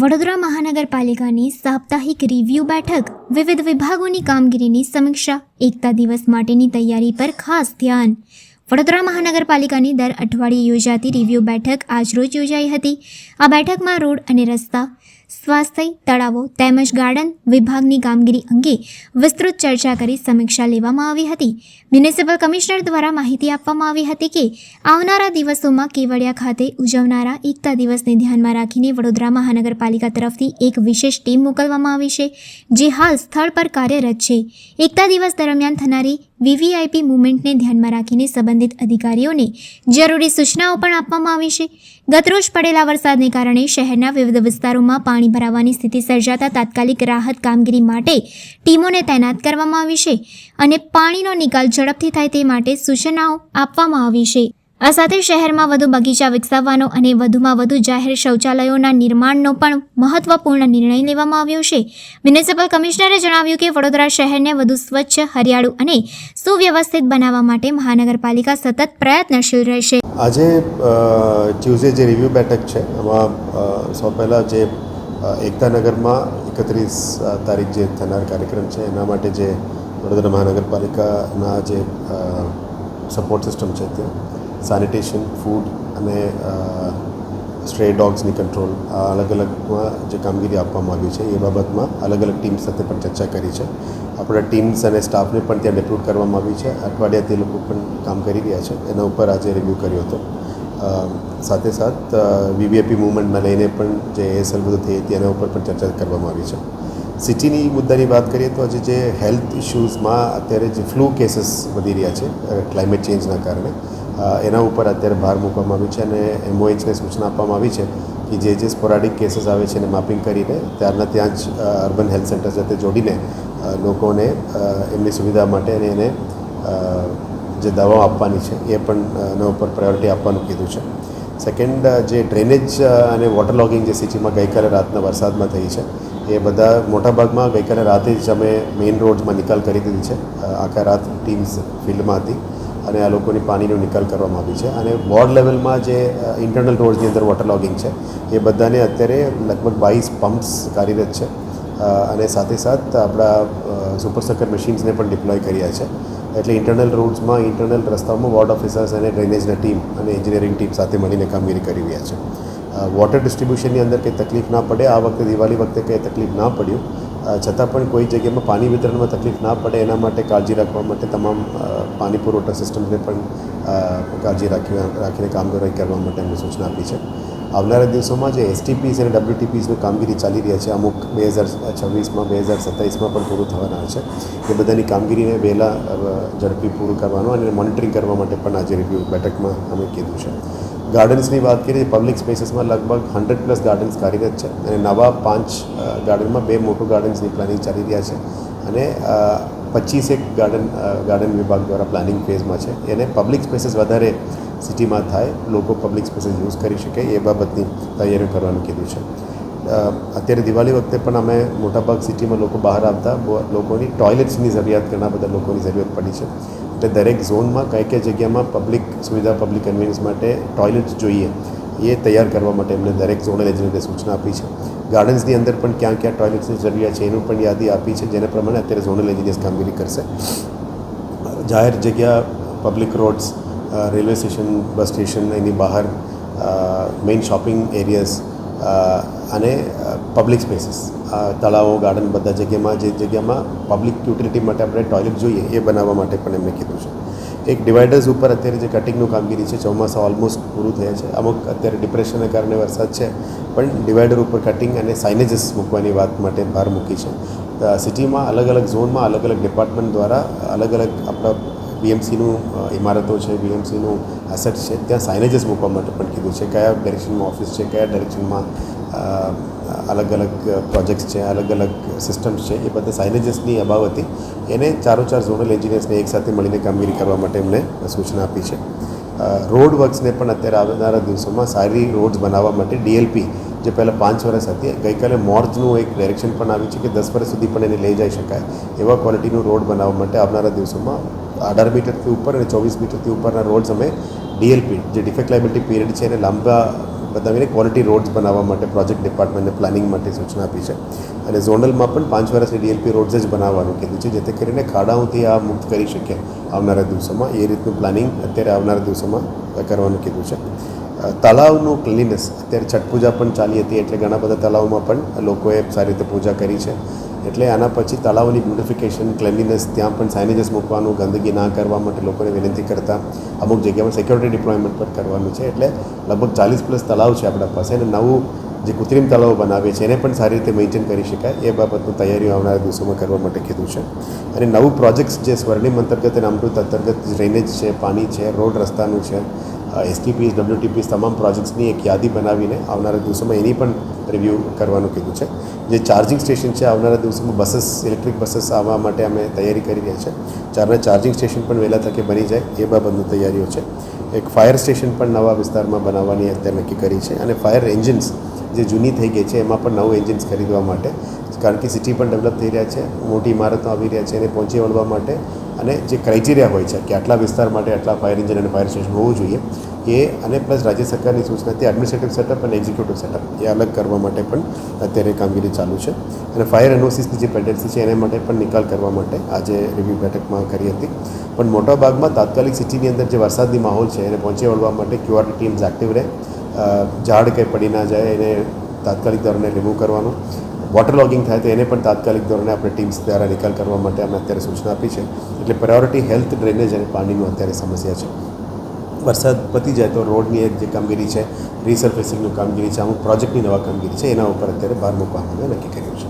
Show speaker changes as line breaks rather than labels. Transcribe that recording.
વડોદરા મહાનગરપાલિકાની સાપ્તાહિક રિવ્યૂ બેઠક, વિવિધ વિભાગોની કામગીરીની સમીક્ષા, એકતા દિવસ માટેની તૈયારી પર ખાસ ધ્યાન. વડોદરા મહાનગરપાલિકાની દર અઠવાડિયે યોજાતી રિવ્યૂ બેઠક આજરોજ યોજાઈ હતી. આ બેઠકમાં રોડ અને રસ્તા, સ્વાસ્થ્ય, તળાવો તેમજ ગાર્ડન વિભાગની કામગીરી અંગે વિસ્તૃત ચર્ચા કરી સમીક્ષા લેવામાં આવી હતી. મ્યુનિસિપલ કમિશનર દ્વારા માહિતી આપવામાં આવી હતી કે આવનારા દિવસોમાં કેવડિયા ખાતે ઉજવનારા એકતા દિવસને ધ્યાનમાં રાખીને વડોદરા મહાનગરપાલિકા તરફથી એક વિશેષ ટીમ મોકલવામાં આવી છે, જે હાલ સ્થળ પર કાર્યરત છે. એકતા દિવસ દરમિયાન થનારી વીવીઆઈપી મુવમેન્ટને ધ્યાનમાં રાખીને સંબંધિત અધિકારીઓને જરૂરી સૂચનાઓ પણ આપવામાં આવી છે. ગતરોજ પડેલા વરસાદને કારણે શહેરના વિવિધ વિસ્તારોમાં પાણી ભરાવાની સ્થિતિ સર્જાતા તાત્કાલિક રાહત કામગીરી માટે ટીમોને તૈનાત કરવામાં આવી છે અને પાણીનો નિકાલ ઝડપથી થાય તે માટે સૂચનાઓ આપવામાં આવી છે. આ સાથે શહેરમાં વધુ બગીચા વિકસાવવાનો અને વધુમાં વધુ જાહેર શૌચાલયોના નિર્માણનો પણ મહત્વપૂર્ણ નિર્ણય લેવામાં આવ્યો છે. મ્યુનિસિપલ કમિશનરે જણાવ્યું કે વડોદરા શહેરને વધુ સ્વચ્છ, હરિયાળુ અને સુવ્યવસ્થિત બનાવવા માટે મહાનગરપાલિકા સતત પ્રયત્નશીલ રહેશે.
આજે ટ્યુઝડે જે રિવ્યૂ બેઠક છે એમાં સૌ પહેલાં જે એકતાનગરમાં 31 તારીખ જે થનાર કાર્યક્રમ છે એના માટે જે વડોદરા મહાનગરપાલિકાના જે સપોર્ટ સિસ્ટમ છે તે સેનિટેશન, ફૂડ અને સ્ટ્રે ડોગ્સની કંટ્રોલ આ અલગ અલગમાં જે કામગીરી આપવામાં આવી છે એ બાબતમાં અલગ અલગ ટીમ સાથે પણ ચર્ચા કરી છે. આપણા ટીમ્સ અને સ્ટાફને પણ ત્યાં ડેપ્યુટ કરવામાં આવી છે. અઠવાડિયા તે લોકો પણ કામ કરી રહ્યા છે. એના ઉપર આજે રિવ્યૂ કર્યો હતો. સાથે સાથ વીવીઆઈપી મૂવમેન્ટમાં લઈને પણ જે એએસએલ બધું થઈ હતી એના ઉપર પણ ચર્ચા કરવામાં આવી છે. સિટીની મુદ્દાની વાત કરીએ તો આજે જે હેલ્થ ઇશ્યુઝમાં અત્યારે જે ફ્લૂ કેસીસ વધી રહ્યા છે ક્લાઇમેટ ચેન્જના કારણે, એના ઉપર અત્યારે ભાર મૂકવામાં આવ્યું છે અને એમઓએચને સૂચના આપવામાં આવી છે કે જે સ્પોરાડિક કેસીસ આવે છે એને માપિંગ કરીને ત્યાં જ અર્બન હેલ્થ સેન્ટર સાથે જોડીને લોકોને એમની સુવિધા માટે અને એને જે દવાઓ આપવાની છે એ પણ એના ઉપર પ્રાયોરિટી આપવાનું કીધું છે. સેકન્ડ, જે ડ્રેનેજ અને વોટર લોગિંગ જે સિટીમાં ગઈકાલે રાતના વરસાદમાં થઈ છે એ બધા મોટાભાગમાં ગઈકાલે રાતે જ અમે મેઇન રોડ્સમાં નિકાલ કરી દીધી છે. આખા રાત ટીમ્સ ફિલ્ડમાં હતી અને આ લોકોની પાણીનો નિકાલ કરવામાં આવી છે. અને વોર્ડ લેવલમાં જે ઇન્ટરનલ રોડ્સની અંદર વોટર લોગિંગ છે એ બધાને અત્યારે લગભગ 22 પમ્પ્સ કાર્યરત છે અને સાથે સાથ આપણા સુપર સકર મશીન્સને પણ ડિપ્લોય કર્યા છે. એટલે ઇન્ટરનલ રોડ્સમાં, ઇન્ટરનલ રસ્તાઓમાં વોર્ડ ઓફિસર્સ અને ડ્રેનેજના ટીમ અને એન્જિનિયરિંગ ટીમ સાથે મળીને કામગીરી કરી રહ્યા છે. વોટર ડિસ્ટ્રીબ્યુશનની અંદર કંઈ તકલીફ ના પડે, આ વખતે દિવાળી વખતે કંઈ તકલીફ ના પડ્યું, છતાં પણ કોઈ જગ્યામાં પાણી વિતરણમાં તકલીફ ના પડે એના માટે કાળજી રાખવા માટે તમામ પાણી પુરવઠા સિસ્ટમને પણ કાળજી રાખીને કામગીરી કરવા માટે એમને સૂચના આપી છે. આવનારા દિવસોમાં જે એસટીપીસ અને ડબ્લ્યુટીપીસની કામગીરી ચાલી રહ્યા છે, અમુક 2026માં 2027માં પણ પૂરું થવાના છે, એ બધાની કામગીરીને વહેલા ઝડપી પૂરું કરવાનું અને મોનિટરિંગ કરવા માટે પણ આજે રિવ્યૂ બેઠકમાં અમે કીધું છે. ગાર્ડન્સની વાત કરીએ, પબ્લિક સ્પેસીસમાં લગભગ 100+ ગાર્ડન્સ કાર્યરત છે અને નવા 5 ગાર્ડનમાં 2 મોટું ગાર્ડન્સની પ્લાનિંગ ચાલી રહ્યા છે અને 25 ગાર્ડન વિભાગ દ્વારા પ્લાનિંગ ફેઝમાં છે. એને પબ્લિક સ્પેસીસ વધારે સિટીમાં થાય, લોકો પબ્લિક સ્પેસીસ યુઝ કરી શકે એ બાબતની તૈયારીઓ કરવાનું કીધું છે. અત્યારે દિવાળી વખતે પણ અમે મોટાભાગ સિટીમાં લોકો બહાર આવતા લોકોની ટોયલેટ્સની જરૂરિયાત, ઘણા બધા લોકોની જરૂરિયાત પડી છે. એટલે દરેક ઝોનમાં કઈ જગ્યામાં પબ્લિક સુવિધા, પબ્લિક કન્વીનિયન્સ માટે ટોયલેટ્સ જોઈએ એ તૈયાર કરવા માટે એમને દરેક ઝોનલ એજન્સીને સૂચના આપી છે. ગાર્ડન્સની અંદર પણ ક્યાં ક્યાં ટોયલેટ્સની જરૂરિયાત છે એનું પણ યાદી આપી છે, જેના પ્રમાણે અત્યારે ઝોનલ એન્જિનિયર્સ કામગીરી કરશે. જાહેર જગ્યા, public roads, railway station, bus station, એની બહાર મેઇન શોપિંગ એરિયાઝ અને પબ્લિક સ્પેસીસ, તળાવો, ગાર્ડન, બધા જગ્યામાં જે જગ્યામાં પબ્લિક યુટિલિટી માટે આપણે ટોયલેટ જોઈએ એ બનાવવા માટે પણ એમને કીધું છે. એક ડિવાઇડર્સ ઉપર અત્યારે જે કટિંગનું કામગીરી છે, ચોમાસા ઓલમોસ્ટ પૂરું થયા છે. અમુક અત્યારે ડિપ્રેશનને કારણે વરસાદ છે, પણ ડિવાઇડર ઉપર કટિંગ અને સાઇનેજીસ મૂકવાની વાત માટે ભાર મૂકી છે. સિટીમાં અલગ અલગ ઝોનમાં અલગ અલગ ડિપાર્ટમેન્ટ દ્વારા અલગ અલગ આપણા બીએમસીનું ઇમારતો છે, બીએમસીનું એસેટ છે, ત્યાં સાઇનેજીસ મૂકવા માટે પણ કીધું છે. કયા ડાયરેક્શનમાં ઓફિસ છે, કયા ડાયરેક્શનમાં અલગ અલગ પ્રોજેક્ટ્સ છે, અલગ અલગ સિસ્ટમ્સ છે, એ બધા સાઇનેજીસની અભાવ હતી. એને 4 ઝોનલ એન્જિનિયર્સને એકસાથે મળીને કામગીરી કરવા માટે એમને સૂચના આપી છે. રોડ વર્ક્સને પણ અત્યારે આવનારા દિવસોમાં સારી રોડ્સ બનાવવા માટે ડીએલપી, જે પહેલાં 5 વર્ષ હતી, ગઈકાલે મોર્જનું એક ડાયરેક્શન પણ આવ્યું છે કે 10 વર્ષ સુધી પણ એને લઈ જઈ શકાય એવા ક્વોલિટીનું રોડ બનાવવા માટે આવનારા દિવસોમાં 18 મીટરથી ઉપર અને 24 મીટરથી ઉપરના રોડ્સ અમે ડીએલપી, જે ડિફેક્ટ લાયબિલિટી પીરિયડ છે, એને લાંબા બતાવીને ક્વોલિટી રોડ્સ બનાવવા માટે પ્રોજેક્ટ ડિપાર્ટમેન્ટને પ્લાનિંગ માટે સૂચના આપી છે અને ઝોનલમાં પણ 5 વર્ષની ડીએલપી રોડ્સ જ બનાવવાનું કીધું છે, જેથી કરીને ખાડાઓથી આ મુક્ત કરી શકીએ આવનારા દિવસોમાં. એ રીતનું પ્લાનિંગ અત્યારે આવનારા દિવસોમાં કરવાનું કીધું છે. તળાવનું ક્લિનિનેસ, અત્યારે છઠ પૂજા પણ ચાલી હતી એટલે ઘણા બધા તળાવમાં પણ લોકોએ સારી રીતે પૂજા કરી છે. એટલે આના પછી તળાવની બ્યુટિફિકેશન, ક્લેનલીનેસ, ત્યાં પણ સાઇનેજીસ મૂકવાનું, ગંદકી ના કરવા માટે લોકોને વિનંતી કરતા અમુક જગ્યામાં સિક્યોરિટી ડિપ્લોયમેન્ટ પણ કરવાનું છે. એટલે લગભગ 40+ તળાવ છે આપણા પાસે અને નવું જે કૃત્રિમ તળાવ બનાવે છે એને પણ સારી રીતે મેન્ટેન કરી શકાય એ બાબતની તૈયારીઓ આવનારા દિવસોમાં કરવા માટે કીધું છે. અને નવું પ્રોજેક્ટ્સ જે સ્વર્ણિમ અંતર્ગત અને અમૃત અંતર્ગત ડ્રેનેજ છે, પાણી છે, રોડ રસ્તાનું છે, એસટીપીસ, ડબલ્યુટીપીસ, તમામ પ્રોજેક્ટ્સની એક યાદી બનાવીને આવનારા દિવસોમાં એની પણ રિવ્યૂ કરવાનું કીધું છે. જે ચાર્જિંગ સ્ટેશન છે, આવનારા દિવસોમાં બસીસ, ઇલેક્ટ્રિક બસીસ આવવા માટે અમે તૈયારી કરી રહ્યા છે. 4ના ચાર્જિંગ સ્ટેશન પણ વહેલા તકે બની જાય એ બાબતની તૈયારીઓ છે. એક ફાયર સ્ટેશન પણ નવા વિસ્તારમાં બનાવવાની અત્યારે નક્કી કરી છે અને ફાયર એન્જિન્સ જે જૂની થઈ ગઈ છે એમાં પણ નવું એન્જિન્સ ખરીદવા માટે, કારણ કે સિટી પણ ડેવલપ થઈ રહ્યા છે, મોટી ઇમારતો આવી રહ્યા છે, એને પહોંચી વળવા માટે અને જે ક્રાઇટેરિયા હોય છે કે આટલા વિસ્તાર માટે આટલા ફાયર એન્જિન અને ફાયર સ્ટેશન હોવું જોઈએ એ, અને પ્લસ રાજ્ય સરકારની સૂચનાથી એડમિનિસ્ટ્રેટિવ સેટઅપ અને એક્ઝિક્યુટિવ સેટઅપ એ અલગ કરવા માટે પણ અત્યારે કામગીરી ચાલુ છે. અને ફાયર એનઓસીસની જે પેન્ડન્સી છે એને માટે પણ નિકાલ કરવા માટે આજે રિવ્યૂ બેઠકમાં કરી હતી. પણ મોટાભાગમાં તાત્કાલિક સિટીની અંદર જે વરસાદની માહોલ છે એને પહોંચી વળવા માટે ક્યુઆરટી ટીમ્સ એક્ટિવ રહે, ઝાડ કંઈ પડી ના જાય એને તાત્કાલિક ધોરણે રિમૂવ કરવાનું, વોટર લોગિંગ થાય તો એને પણ તાત્કાલિક ધોરણે આપણે ટીમ્સ દ્વારા નિકાલ કરવા માટે અમે અત્યારે સૂચના આપી છે. એટલે પ્રાયોરિટી હેલ્થ, ડ્રેનેજ અને પાણીનું અત્યારે સમસ્યા છે. વરસાદ પતી જાય તો રોડની એક જે કામગીરી છે, રીસર્ફેસિંગની કામગીરી છે, અમુક પ્રોજેક્ટની નવા કામગીરી છે, એના ઉપર અત્યારે ભાર મૂકવાનું નક્કી કર્યું છે.